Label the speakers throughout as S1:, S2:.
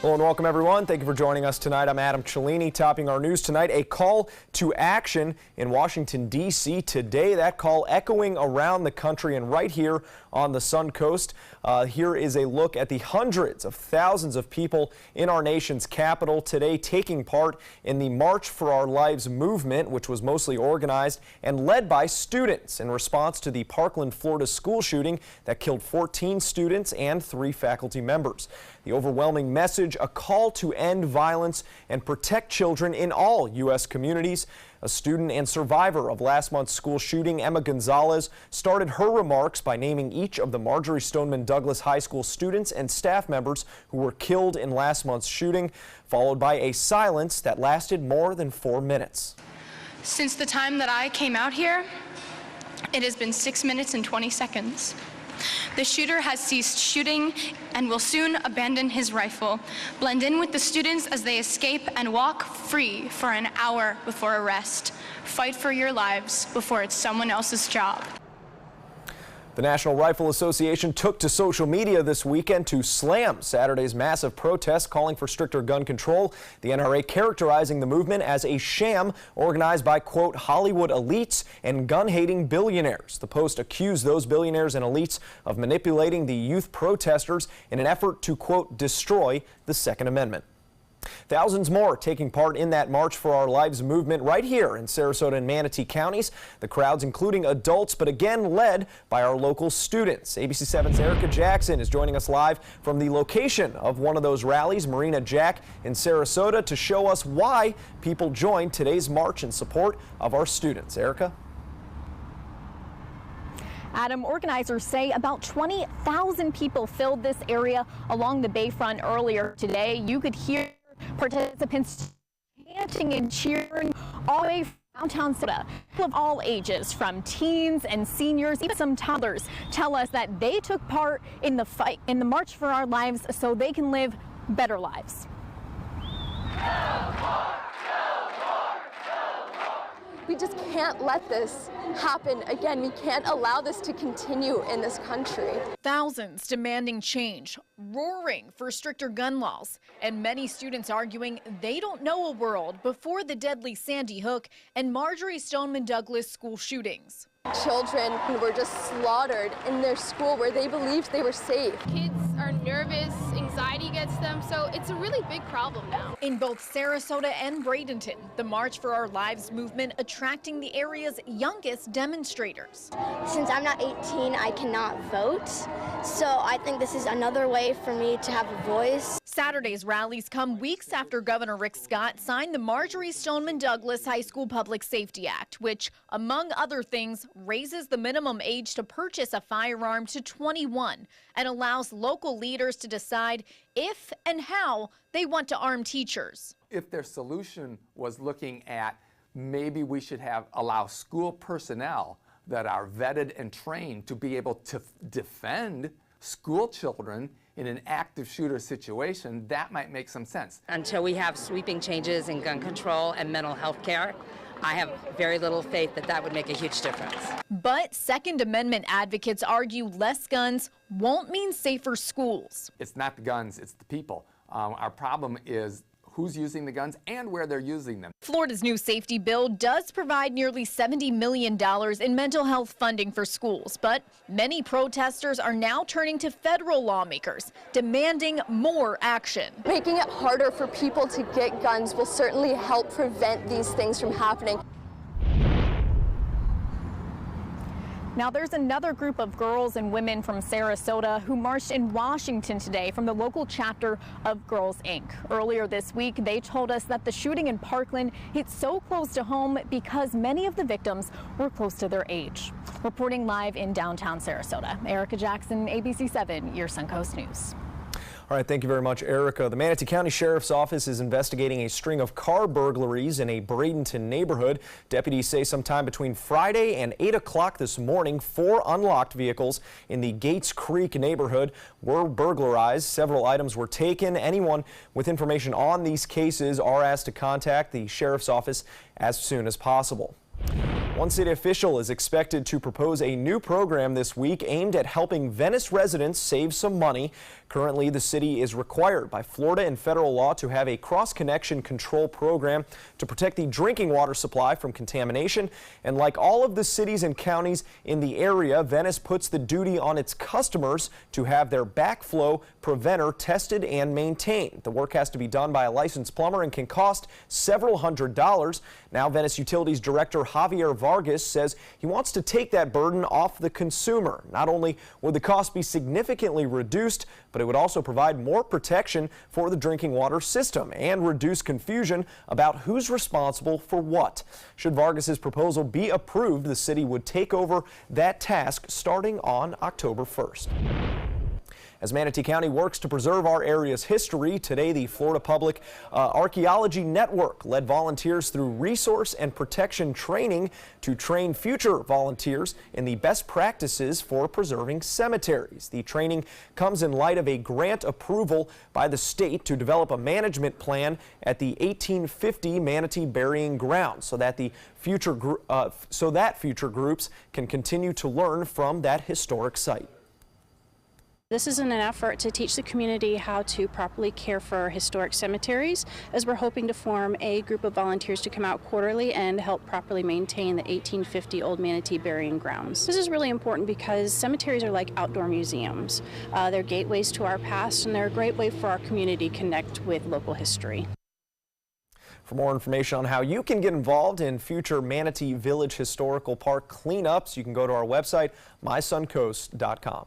S1: Hello and welcome everyone. Thank you for joining us tonight. I'm Adam Cellini. Topping our news tonight, a call to action in Washington, D.C. today. That call echoing around the country and right here on the Sun Coast. Here is a look at the hundreds of thousands of people in our nation's capital today taking part in the March for Our Lives movement, which was mostly organized and led by students in response to the Parkland, Florida school shooting that killed 14 students and 3 faculty members. The overwhelming message, a call to end violence and protect children in all U.S. communities. A student and survivor of last month's school shooting, Emma Gonzalez, started her remarks by naming each of the Marjory Stoneman Douglas High School students and staff members who were killed in last month's shooting, followed by a silence that lasted more than 4 minutes.
S2: Since the time that I came out here, it has been 6 minutes and 20 seconds. The shooter has ceased shooting and will soon abandon his rifle, blend in with the students as they escape, and walk free for an hour before arrest. Fight for your lives before it's someone else's job.
S1: The National Rifle Association took to social media this weekend to slam Saturday's massive protest calling for stricter gun control. The NRA characterizing the movement as a sham organized by, quote, Hollywood elites and gun-hating billionaires. The Post accused those billionaires and elites of manipulating the youth protesters in an effort to, quote, destroy the Second Amendment. Thousands more taking part in that March for Our Lives movement right here in Sarasota and Manatee counties. The crowds including adults, but again led by our local students. ABC 7's Erica Jackson is joining us live from the location of one of those rallies, Marina Jack in Sarasota, to show us why people joined today's march in support of our students. Erica?
S3: Adam, organizers say about 20,000 people filled this area along the Bayfront earlier today. You could hear participants chanting and cheering all the way from downtown Sarasota. People of all ages, from teens and seniors, even some toddlers, tell us that they took part in the fight, in the March for Our Lives, so they can live better lives.
S4: We just can't let this happen again. We can't allow this to continue in this country.
S5: Thousands demanding change, roaring for stricter gun laws, and many students arguing they don't know a world before the deadly Sandy Hook and Marjory Stoneman Douglas school shootings.
S4: Children who were just slaughtered in their school where they believed they were safe.
S6: Kids are nervous, anxiety gets them, so it's a really big problem now.
S5: In both Sarasota and Bradenton, the March for Our Lives movement attracting the area's youngest demonstrators.
S7: Since I'm not 18, I cannot vote, so I think this is another way for me to have a voice.
S5: Saturday's rallies come weeks after Governor Rick Scott signed the Marjory Stoneman Douglas High School Public Safety Act, which, among other things, raises the minimum age to purchase a firearm to 21 and allows local leaders to decide if and how they want to arm teachers.
S8: If their solution was looking at maybe we should allow school personnel that are vetted and trained to be able to defend school children in an active shooter situation, that might make some sense.
S9: Until we have sweeping changes in gun control and mental health care, I have very little faith that that would make a huge difference.
S5: But Second Amendment advocates argue less guns won't mean safer schools.
S8: It's not the guns, it's the people. Our problem is who's using the guns and where they're using them.
S5: Florida's new safety bill does provide nearly $70 million in mental health funding for schools, but many protesters are now turning to federal lawmakers, demanding more action.
S4: Making it harder for people to get guns will certainly help prevent these things from happening.
S3: Now, there's another group of girls and women from Sarasota who marched in Washington today from the local chapter of Girls Inc. Earlier this week, they told us that the shooting in Parkland hit so close to home because many of the victims were close to their age. Reporting live in downtown Sarasota, Erica Jackson, ABC 7, your Suncoast News.
S1: All right, thank you very much, Erica. The Manatee County Sheriff's Office is investigating a string of car burglaries in a Bradenton neighborhood. Deputies say sometime between Friday and 8 o'clock this morning, 4 unlocked vehicles in the Gates Creek neighborhood were burglarized. Several items were taken. Anyone with information on these cases are asked to contact the Sheriff's Office as soon as possible. One city official is expected to propose a new program this week aimed at helping Venice residents save some money. Currently, the city is required by Florida and federal law to have a cross-connection control program to protect the drinking water supply from contamination. And like all of the cities and counties in the area, Venice puts the duty on its customers to have their backflow preventer tested and maintained. The work has to be done by a licensed plumber and can cost several $100s. Now, Venice Utilities Director Javier Vargas says he wants to take that burden off the consumer. Not only would the cost be significantly reduced, but it would also provide more protection for the drinking water system and reduce confusion about who's responsible for what. Should Vargas's proposal be approved, the city would take over that task starting on October 1st. As Manatee County works to preserve our area's history, today the Florida Public Archaeology Network led volunteers through resource and protection training to train future volunteers in the best practices for preserving cemeteries. The training comes in light of a grant approval by the state to develop a management plan at the 1850 Manatee Burying Ground so that future groups can continue to learn from that historic site.
S10: This is in an effort to teach the community how to properly care for historic cemeteries, as we're hoping to form a group of volunteers to come out quarterly and help properly maintain the 1850 Old Manatee Burying Grounds. This is really important because cemeteries are like outdoor museums. They're gateways to our past, and they're a great way for our community to connect with local history.
S1: For more information on how you can get involved in future Manatee Village Historical Park cleanups, you can go to our website, mysuncoast.com.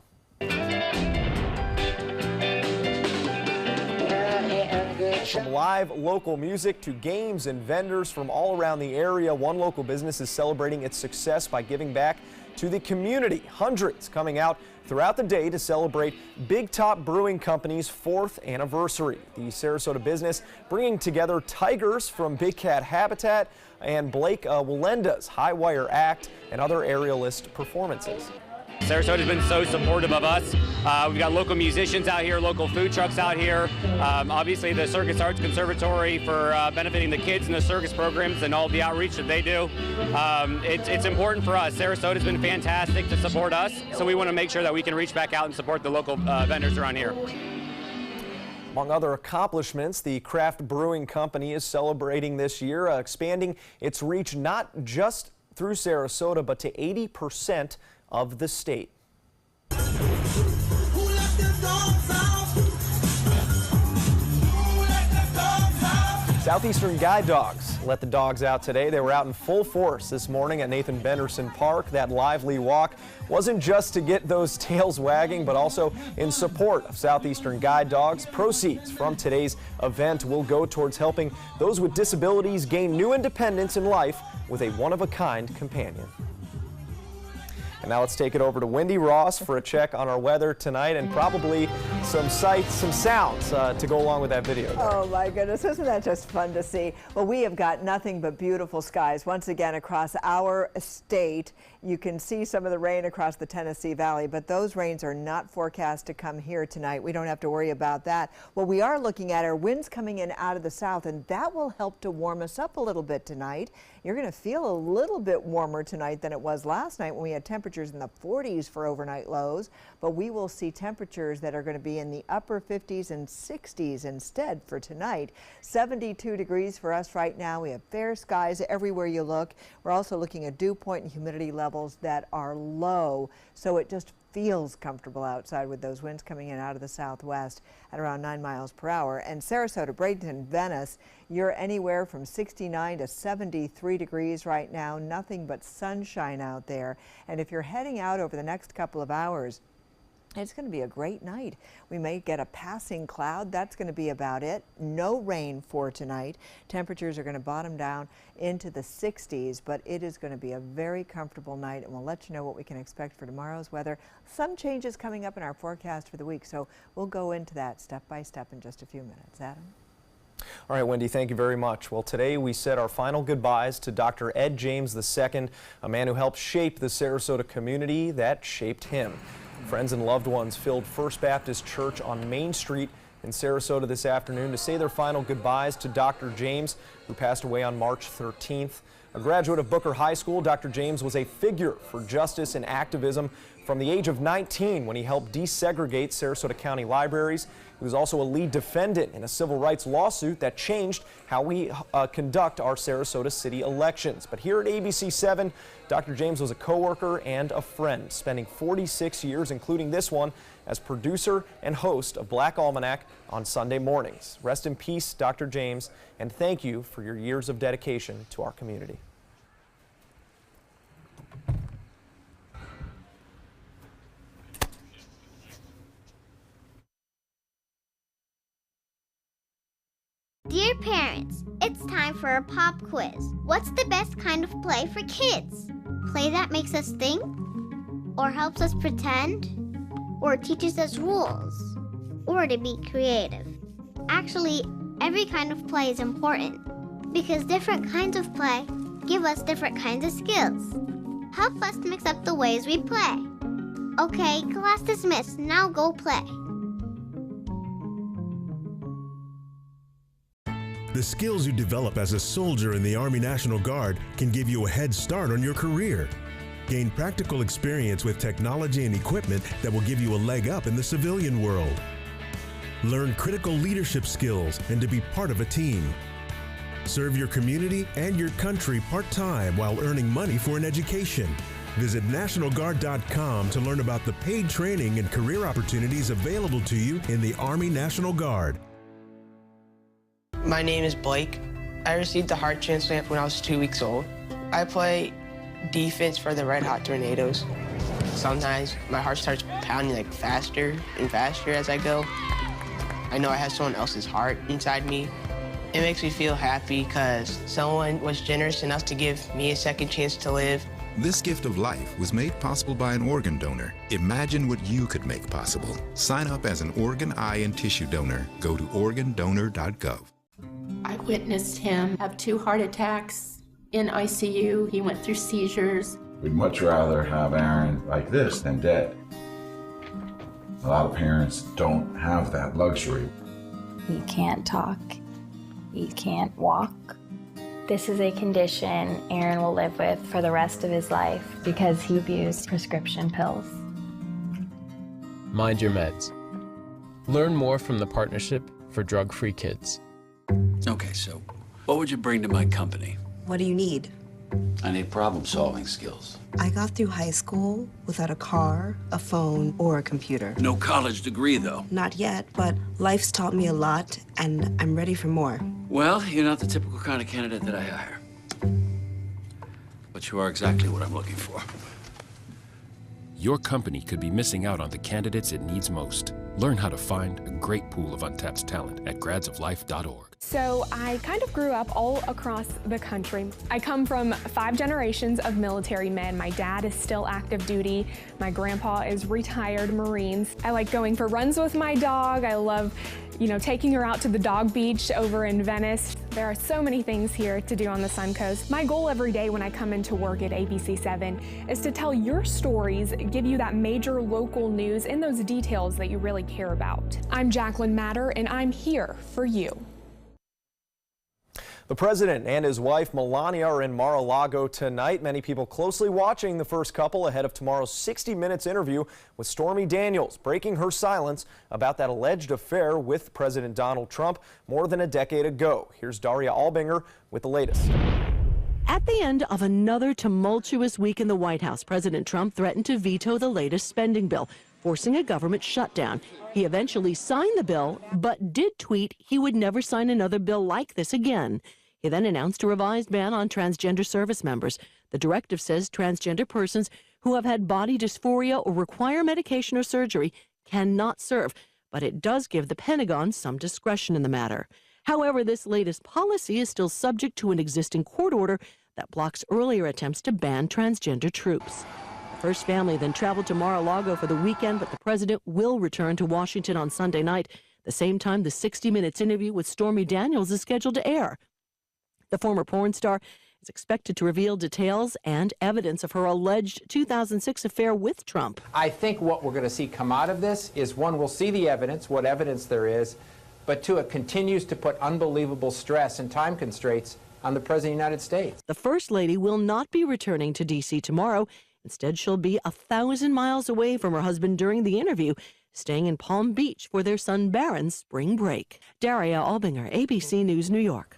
S1: From live local music to games and vendors from all around the area, one local business is celebrating its success by giving back to the community. Hundreds coming out throughout the day to celebrate Big Top Brewing Company's 4th anniversary. The Sarasota business bringing together Tigers from Big Cat Habitat and Blake Wallenda's High Wire Act and other aerialist performances.
S11: Sarasota has been so supportive of us. We've got local musicians out here, local food trucks out here. Obviously the Circus Arts Conservatory for benefiting the kids in the circus programs and all the outreach that they do. It's important for us. Sarasota has been fantastic to support us, so we want to make sure that we can reach back out and support the local vendors around here.
S1: Among other accomplishments, the Craft Brewing Company is celebrating this year, expanding its reach not just through Sarasota, but to 80% of the state. Southeastern Guide Dogs let the dogs out today. They were out in full force this morning at Nathan Benderson Park. That lively walk wasn't just to get those tails wagging, but also in support of Southeastern Guide Dogs. Proceeds from today's event will go towards helping those with disabilities gain new independence in life with a one-of-a-kind companion. And now let's take it over to Wendy Ross for a check on our weather tonight and probably some sights, some sounds to go along with that video there.
S12: Oh my goodness, isn't that just fun to see? Well, we have got nothing but beautiful skies once again across our state. You can see some of the rain across the Tennessee Valley, but those rains are not forecast to come here tonight. We don't have to worry about that. What we are looking at are winds coming in out of the south, and that will help to warm us up a little bit tonight. You're going to feel a little bit warmer tonight than it was last night when we had temperatures in the 40s for overnight lows, but we will see temperatures that are going to be in the upper 50s and 60s instead for tonight. 72 degrees for us right now. We have fair skies everywhere you look. We're also looking at dew point and humidity levels that are low, so it just feels comfortable outside with those winds coming in out of the southwest at around 9 miles per hour. And Sarasota, Bradenton, Venice, you're anywhere from 69 to 73 degrees right now. Nothing but sunshine out there. And if you're heading out over the next couple of hours, it's going to be a great night. We may get a passing cloud. That's going to be about it. No rain for tonight. Temperatures are going to bottom down into the 60s, but it is going to be a very comfortable night, and we'll let you know what we can expect for tomorrow's weather. Some changes coming up in our forecast for the week, so we'll go into that step by step in just a few minutes. Adam?
S1: All right, Wendy, thank you very much. Well, today we said our final goodbyes to Dr. Ed James II, a man who helped shape the Sarasota community that shaped him. Friends and loved ones filled First Baptist Church on Main Street in Sarasota this afternoon to say their final goodbyes to Dr. James, who passed away on March 13th. A graduate of Booker High School, Dr. James was a figure for justice and activism from the age of 19 when he helped desegregate Sarasota County libraries. He was also a lead defendant in a civil rights lawsuit that changed how we conduct our Sarasota city elections. But here at ABC 7, Dr. James was a coworker and a friend, spending 46 years, including this one, as producer and host of Black Almanac on Sunday mornings. Rest in peace, Dr. James, and thank you for your years of dedication to our community.
S13: Dear parents, it's time for a pop quiz. What's the best kind of play for kids? Play that makes us think? Or helps us pretend? Or teaches us rules? Or to be creative? Actually, every kind of play is important because different kinds of play give us different kinds of skills. Help us mix up the ways we play. Okay, class dismissed. Now go play.
S14: The skills you develop as a soldier in the Army National Guard can give you a head start on your career. Gain practical experience with technology and equipment that will give you a leg up in the civilian world. Learn critical leadership skills and to be part of a team. Serve your community and your country part-time while earning money for an education. Visit NationalGuard.com to learn about the paid training and career opportunities available to you in the Army National Guard.
S15: My name is Blake. I received a heart transplant when I was 2 weeks old. I play defense for the Red Hot Tornadoes. Sometimes my heart starts pounding like faster and faster as I go. I know I have someone else's heart inside me. It makes me feel happy because someone was generous enough to give me a second chance to live.
S16: This gift of life was made possible by an organ donor. Imagine what you could make possible. Sign up as an organ, eye, and tissue donor. Go to organdonor.gov.
S17: I witnessed him have 2 heart attacks in ICU. He went through seizures.
S18: We'd much rather have Aaron like this than dead. A lot of parents don't have that luxury.
S19: He can't talk. He can't walk. This is a condition Aaron will live with for the rest of his life because he abused prescription pills.
S20: Mind your meds. Learn more from the Partnership for Drug-Free Kids.
S21: Okay, so what would you bring to my company?
S22: What do you need?
S21: I need problem-solving skills.
S22: I got through high school without a car, a phone, or a computer.
S21: No college degree, though.
S22: Not yet, but life's taught me a lot, and I'm ready for more.
S21: Well, you're not the typical kind of candidate that I hire. But you are exactly what I'm looking for.
S23: Your company could be missing out on the candidates it needs most. Learn how to find a great pool of untapped talent at gradsoflife.org.
S24: So I kind of grew up all across the country. I come from 5 generations of military men. My dad is still active duty. My grandpa is retired Marines. I like going for runs with my dog. I love, taking her out to the dog beach over in Venice. There are so many things here to do on the Suncoast. My goal every day when I come into work at ABC 7 is to tell your stories, give you that major local news and those details that you really care about. I'm Jacqueline Matter, and I'm here for you.
S1: The president and his wife Melania are in Mar-a-Lago tonight. Many people closely watching the first couple ahead of tomorrow's 60 Minutes interview with Stormy Daniels, breaking her silence about that alleged affair with President Donald Trump more than a decade ago. Here's Daria Albinger with the latest.
S25: At the end of another tumultuous week in the White House, President Trump threatened to veto the latest spending bill, forcing a government shutdown. He eventually signed the bill, but did tweet he would never sign another bill like this again. He then announced a revised ban on transgender service members. The directive says transgender persons who have had body dysphoria or require medication or surgery cannot serve, but it does give the Pentagon some discretion in the matter. However, this latest policy is still subject to an existing court order that blocks earlier attempts to ban transgender troops. The first family then traveled to Mar-a-Lago for the weekend, but the president will return to Washington on Sunday night, the same time the 60 Minutes interview with Stormy Daniels is scheduled to air. The former porn star is expected to reveal details and evidence of her alleged 2006 affair with Trump.
S26: I think what we're going to see come out of this is, one, we'll see the evidence, what evidence there is, but two, it continues to put unbelievable stress and time constraints on the President of the United States.
S25: The First Lady will not be returning to D.C. tomorrow. Instead, she'll be 1,000 miles away from her husband during the interview, staying in Palm Beach for their son Barron's spring break. Daria Albinger, ABC News, New York.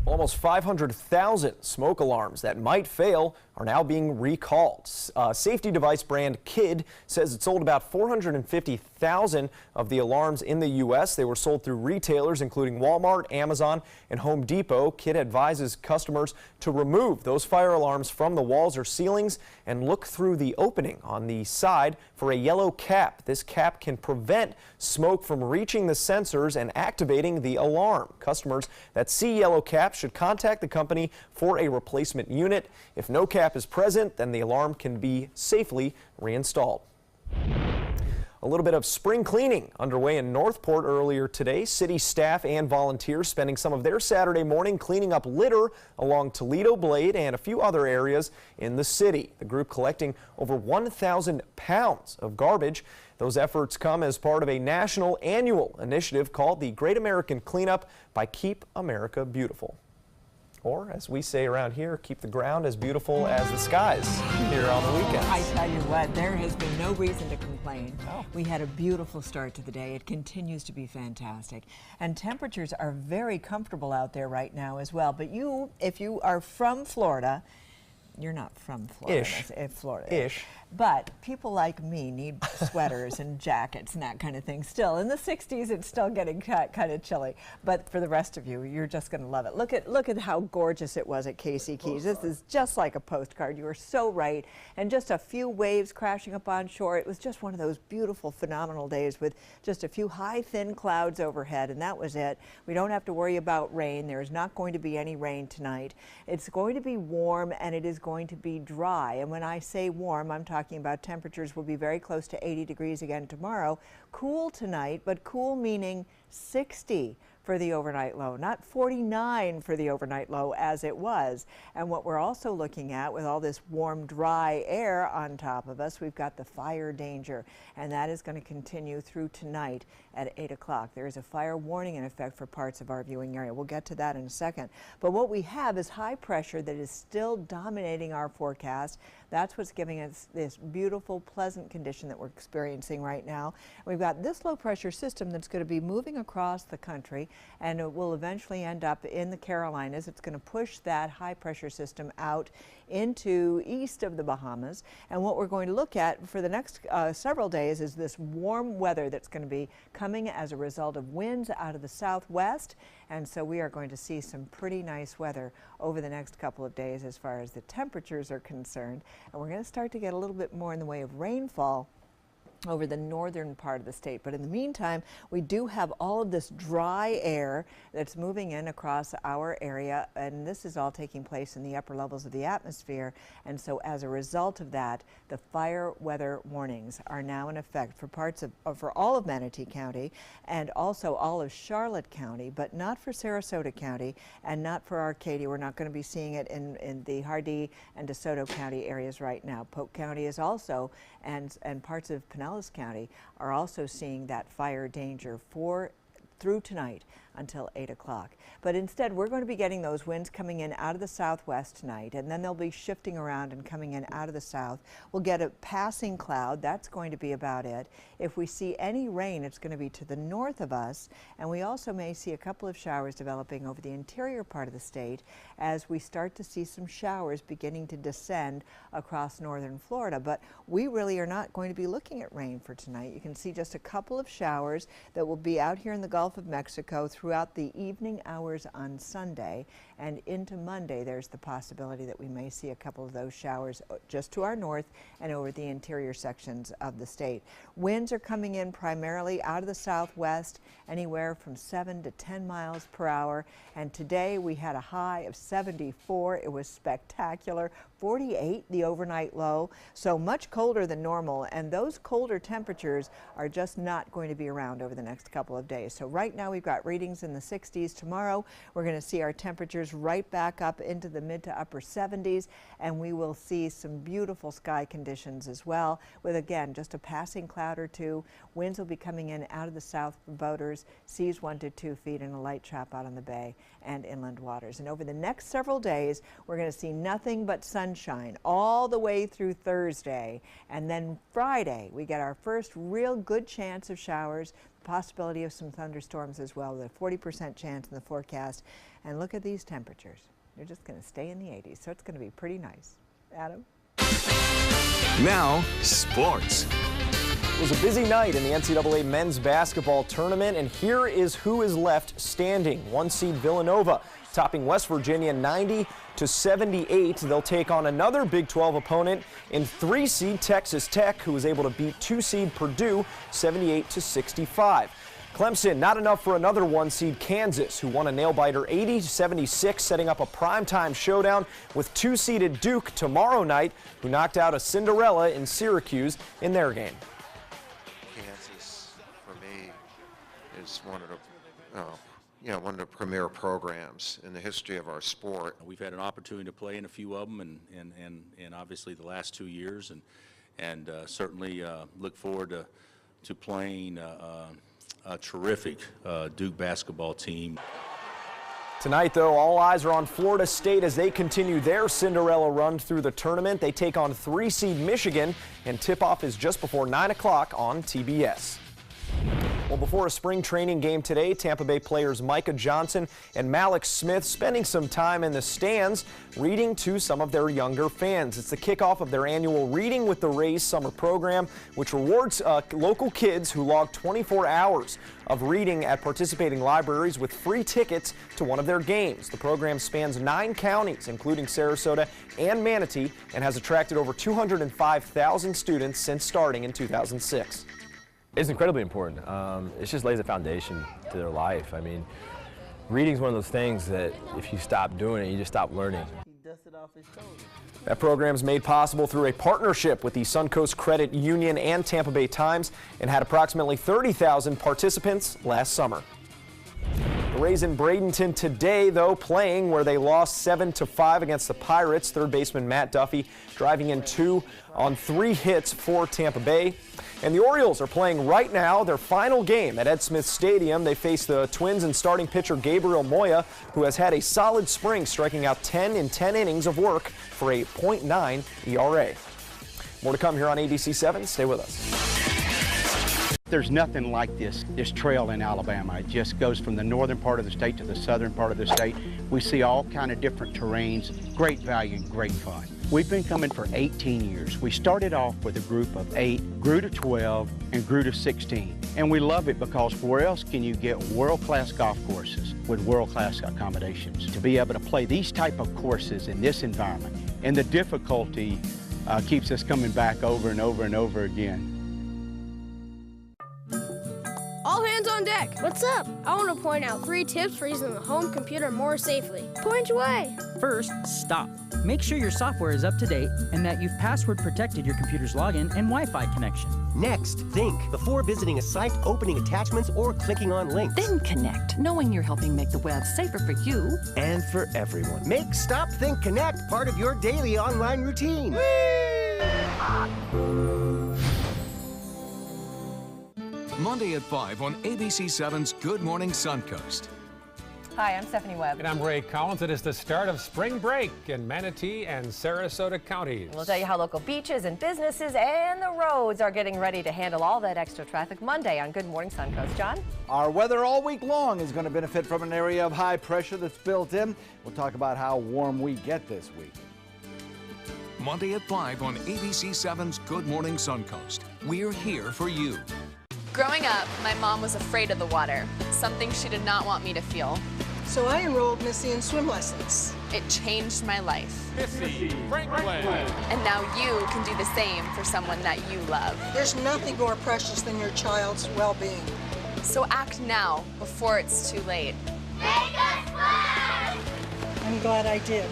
S1: Almost 500,000 smoke alarms that might fail are now being recalled. Safety device brand Kid says it sold about 450,000 of the alarms in the U.S. They were sold through retailers including Walmart, Amazon, and Home Depot. Kid advises customers to remove those fire alarms from the walls or ceilings and look through the opening on the side for a yellow cap. This cap can prevent smoke from reaching the sensors and activating the alarm. Customers that see yellow caps should contact the company for a replacement unit. If no cap is present, then the alarm can be safely reinstalled. A little bit of spring cleaning underway in Northport earlier today. City staff and volunteers spending some of their Saturday morning cleaning up litter along Toledo Blade and a few other areas in the city. The group collecting over 1,000 pounds of garbage. Those efforts come as part of a national annual initiative called the Great American Cleanup by Keep America Beautiful. Or, as we say around here, keep the ground as beautiful as the skies here on the weekends.
S12: I tell you what, there has been no reason to complain. We had a beautiful start to the day. It continues to be fantastic. And temperatures are very comfortable out there right now as well. But you, if you are from Florida, you're not from Florida.
S1: Ish.
S12: But people like me need sweaters and jackets and that kind of thing. Still, in the 60s, it's still getting kind of chilly. But for the rest of you, you're just going to love it. Look at how gorgeous it was at Casey Keys. This is just like a postcard. You are so right. And just a few waves crashing up on shore. It was just one of those beautiful, phenomenal days with just a few high, thin clouds overhead, and that was it. We don't have to worry about rain. There is not going to be any rain tonight. It's going to be warm, and it is going to be dry. And when I say warm, I'm talking about temperatures will be very close to 80 degrees again tomorrow. Cool tonight, but cool meaning 60 for the overnight low, not 49 for the overnight low as it was. And what we're also looking at with all this warm, dry air on top of us, we've got the fire danger, and that is going to continue through tonight at 8 o'clock. There is a fire warning in effect for parts of our viewing area. We'll get to that in a second. But what we have is high pressure that is still dominating our forecast. That's what's giving us this beautiful, pleasant condition that we're experiencing right now. We've got this low pressure system that's going to be moving across the country, and it will eventually end up in the Carolinas. It's going to push that high pressure system out into east of the Bahamas. And what we're going to look at for the next several days is this warm weather that's going to be coming as a result of winds out of the southwest. And so we are going to see some pretty nice weather over the next couple of days as far as the temperatures are concerned. And we're going to start to get a little bit more in the way of rainfall over the northern part of the state. But in the meantime, we do have all of this dry air that's moving in across our area, and this is all taking place in the upper levels of the atmosphere. And so as a result of that, the fire weather warnings are now in effect for parts of for all of Manatee County and also all of Charlotte County, but not for Sarasota County and not for Arcadia. We're not going to be seeing it in the Hardee and DeSoto County areas right now. Polk County is also, and parts of Pinellas County are also seeing that fire danger through tonight until 8 o'clock. But instead, we're going to be getting those winds coming in out of the southwest tonight, and then they'll be shifting around and coming in out of the south. We'll get a passing cloud. That's going to be about it. If we see any rain, it's going to be to the north of us, and we also may see a couple of showers developing over the interior part of the state as we start to see some showers beginning to descend across northern Florida. But we really are not going to be looking at rain for tonight. You can see just a couple of showers that will be out here in the Gulf of Mexico throughout the evening hours on Sunday, and into Monday there's the possibility that we may see a couple of those showers just to our north and over the interior sections of the state. Winds are coming in primarily out of the southwest, anywhere from 7 to 10 miles per hour, and today we had a high of 74. It was spectacular. 48 the overnight low, so much colder than normal, and those colder temperatures are just not going to be around over the next couple of days. So right now we've got readings in the 60s. Tomorrow we're going to see our temperatures right back up into the mid to upper 70s, and we will see some beautiful sky conditions as well, with again just a passing cloud or two. Winds will be coming in out of the south for boaters, seas 1 to 2 feet, and a light trap out on the bay and inland waters. And over the next several days, we're going to see nothing but sunshine all the way through Thursday. And then Friday, we get our first real good chance of showers, the possibility of some thunderstorms as well, with a 40% chance in the forecast. And look at these temperatures. They're just going to stay in the 80s, so it's going to be pretty nice. Adam?
S2: Now, sports.
S1: It was a busy night in the NCAA men's basketball tournament, and here is who is left standing. 1 seed Villanova topping West Virginia 90-78. They'll take on another Big 12 opponent in 3 seed Texas Tech, who was able to beat 2 seed Purdue 78-65. Clemson, not enough for another 1 seed Kansas, who won a nail-biter 80-76, setting up a primetime showdown with 2 seeded Duke tomorrow night, who knocked out a Cinderella in Syracuse in their game.
S5: Kansas, for me, is one of the one of the premier programs in the history of our sport.
S6: We've had an opportunity to play in a few of them, and obviously the last 2 years, and certainly look forward to playing a terrific Duke basketball team.
S1: Tonight, though, all eyes are on Florida State as they continue their Cinderella run through the tournament. They take on 3 seed Michigan, and tip-off is just before 9 o'clock on TBS. Well, before a spring training game today, Tampa Bay players Micah Johnson and Malik Smith spending some time in the stands reading to some of their younger fans. It's the kickoff of their annual Reading with the Rays summer program, which rewards local kids who log 24 hours of reading at participating libraries with free tickets to one of their games. The program spans 9 counties, including Sarasota and Manatee, and has attracted over 205,000 students since starting in 2006.
S7: It's incredibly important. It just lays a foundation to their life. I mean, reading is one of those things that if you stop doing it, you just stop learning.
S1: That program is made possible through a partnership with the Suncoast Credit Union and Tampa Bay Times, and had approximately 30,000 participants last summer. The Rays in Bradenton today, though, playing where they lost 7-5 against the Pirates. Third baseman Matt Duffy driving in 2 on 3 hits for Tampa Bay. And the Orioles are playing right now their final game at Ed Smith Stadium. They face the Twins and starting pitcher Gabriel Moya, who has had a solid spring, striking out 10 in 10 innings of work for a .9 ERA. More to come here on ABC 7. Stay with us.
S8: There's nothing like this trail in Alabama. It just goes from the northern part of the state to the southern part of the state. We see all kind of different terrains, great value, great fun. We've been coming for 18 years. We started off with a group of 8, grew to 12, and grew to 16. And we love it because where else can you get world-class golf courses with world-class accommodations? To be able to play these type of courses in this environment, and the difficulty keeps us coming back over and over and over again.
S9: All hands on deck. What's up? I want to point out 3 tips for using the home computer more safely. Point away.
S27: First, stop. Make sure your software is up to date and that you've password protected your computer's login and Wi-Fi connection.
S28: Next, think before visiting a site, opening attachments, or clicking on links.
S29: Then connect, knowing you're helping make the web safer for you
S28: and for everyone. Make Stop, Think, Connect part of your daily online routine.
S2: Monday at 5 on ABC7's Good Morning Suncoast.
S30: Hi, I'm Stephanie Webb.
S31: And I'm Ray Collins. It is the start of spring break in Manatee and Sarasota counties.
S30: We'll tell you how local beaches and businesses and the roads are getting ready to handle all that extra traffic Monday on Good Morning Suncoast. John?
S32: Our weather all week long is going to benefit from an area of high pressure that's built in. We'll talk about how warm we get this week.
S2: Monday at 5 on ABC7's Good Morning Suncoast. We're here for you.
S33: Growing up, my mom was afraid of the water, something she did not want me to feel.
S34: So I enrolled Missy in swim lessons.
S33: It changed my life.
S31: Missy Franklin.
S33: And now you can do the same for someone that you love.
S34: There's nothing more precious than your child's well-being.
S33: So act now before it's too late.
S34: Make us fly! I'm glad I did.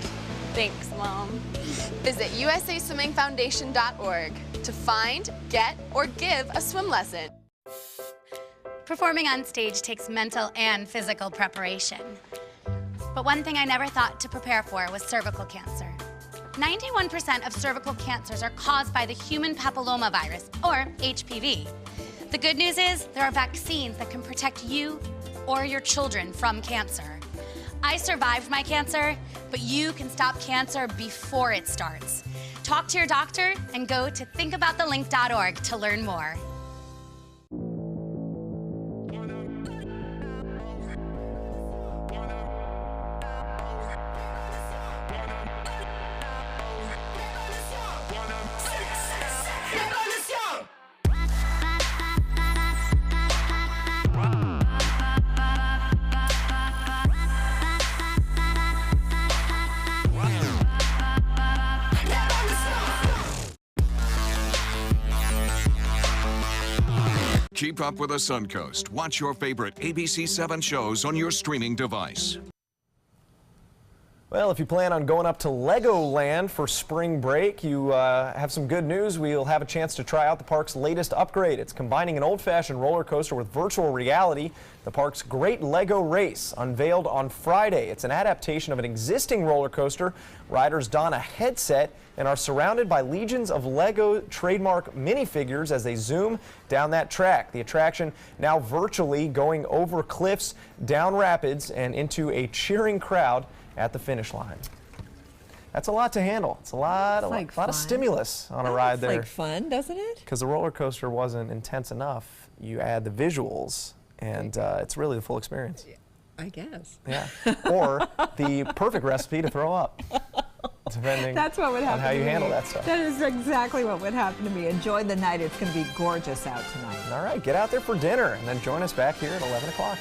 S33: Thanks, Mom. Visit USASwimmingFoundation.org to find, get, or give a swim lesson.
S3: Performing on stage takes mental and physical preparation. But one thing I never thought to prepare for was cervical cancer. 91% of cervical cancers are caused by the human papillomavirus, or HPV. The good news is there are vaccines that can protect you or your children from cancer. I survived my cancer, but you can stop cancer before it starts. Talk to your doctor and go to thinkaboutthelink.org to learn more.
S2: Keep up with the Suncoast. Watch your favorite ABC7 shows on your streaming device.
S1: Well, if you plan on going up to Legoland for spring break, you have some good news. We'll have a chance to try out the park's latest upgrade. It's combining an old-fashioned roller coaster with virtual reality. The park's Great Lego Race, unveiled on Friday. It's an adaptation of an existing roller coaster. Riders don a headset and are surrounded by legions of Lego trademark minifigures as they zoom down that track. The attraction now virtually going over cliffs, down rapids, and into a cheering crowd at the finish line. That's a lot to handle. It's a lot of stimulus on a ride there.
S12: It's like fun, doesn't it?
S1: Because the roller coaster wasn't intense enough. You add the visuals, and it's really the full experience.
S12: I guess.
S1: Yeah. Or the perfect recipe to throw up, depending
S12: That's what would happen
S1: on how you
S12: to
S1: handle
S12: me.
S1: that stuff.
S12: That is exactly what would happen to me. Enjoy the night. It's going to be gorgeous out tonight.
S1: All right, get out there for dinner, and then join us back here at 11 o'clock.